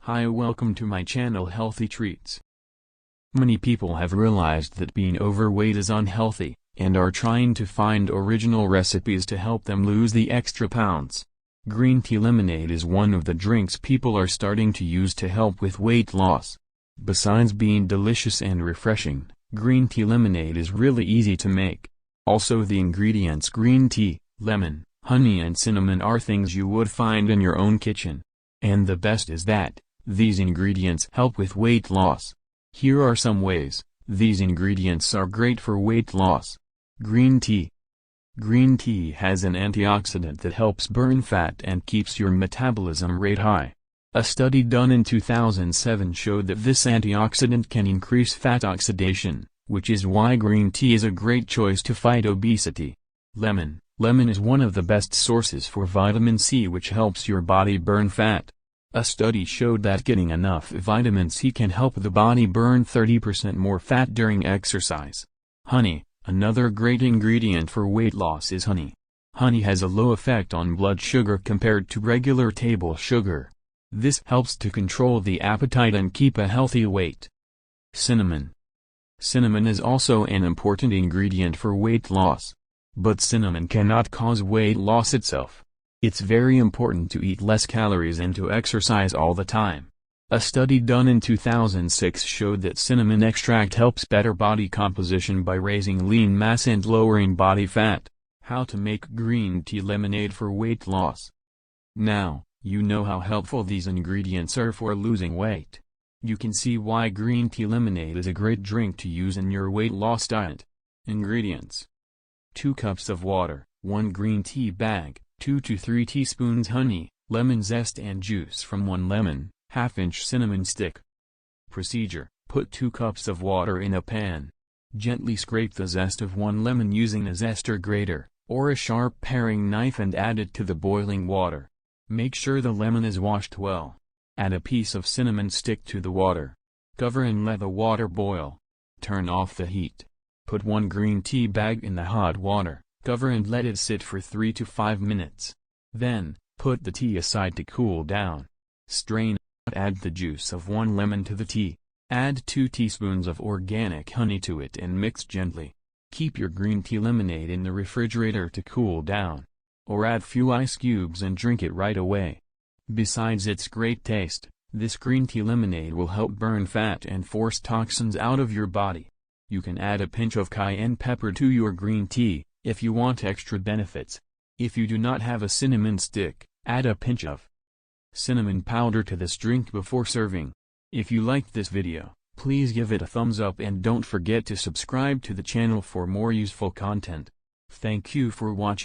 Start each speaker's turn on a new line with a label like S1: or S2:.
S1: Hi, welcome to my channel Healthy Treats. Many people have realized that being overweight is unhealthy, and are trying to find original recipes to help them lose the extra pounds. Green tea lemonade is one of the drinks people are starting to use to help with weight loss. Besides being delicious and refreshing, green tea lemonade is really easy to make. Also, the ingredients green tea, lemon, honey and cinnamon are things you would find in your own kitchen. And the best is that these ingredients help with weight loss. Here are some ways these ingredients are great for weight loss. Green tea. Green tea has an antioxidant that helps burn fat and keeps your metabolism rate high. A study done in 2007 showed that this antioxidant can increase fat oxidation, which is why green tea is a great choice to fight obesity. Lemon. Lemon is one of the best sources for vitamin C, which helps your body burn fat. A study showed that getting enough vitamin C can help the body burn 30% more fat during exercise. Honey. Another great ingredient for weight loss is honey. Honey has a low effect on blood sugar compared to regular table sugar. This helps to control the appetite and keep a healthy weight. Cinnamon. Cinnamon is also an important ingredient for weight loss. But cinnamon cannot cause weight loss itself. It's very important to eat less calories and to exercise all the time. A study done in 2006 showed that cinnamon extract helps better body composition by raising lean mass and lowering body fat. How to make green tea lemonade for weight loss. Now, you know how helpful these ingredients are for losing weight. You can see why green tea lemonade is a great drink to use in your weight loss diet. Ingredients: 2 cups of water, 1 green tea bag, 2 to 3 teaspoons honey, lemon zest and juice from 1 lemon, half-inch cinnamon stick. Procedure: put 2 cups of water in a pan. Gently scrape the zest of 1 lemon using a zester grater, or a sharp paring knife and add it to the boiling water. Make sure the lemon is washed well. Add a piece of cinnamon stick to the water. Cover and let the water boil. Turn off the heat. Put 1 green tea bag in the hot water. Cover and let it sit for 3 to 5 minutes. Then, put the tea aside to cool down. Strain. Add the juice of 1 lemon to the tea. Add 2 teaspoons of organic honey to it and mix gently. Keep your green tea lemonade in the refrigerator to cool down. Or add few ice cubes and drink it right away. Besides its great taste, this green tea lemonade will help burn fat and force toxins out of your body. You can add a pinch of cayenne pepper to your green tea, if you want extra benefits. If you do not have a cinnamon stick, add a pinch of cinnamon powder to this drink before serving. If you liked this video, please give it a thumbs up and don't forget to subscribe to the channel for more useful content. Thank you for watching.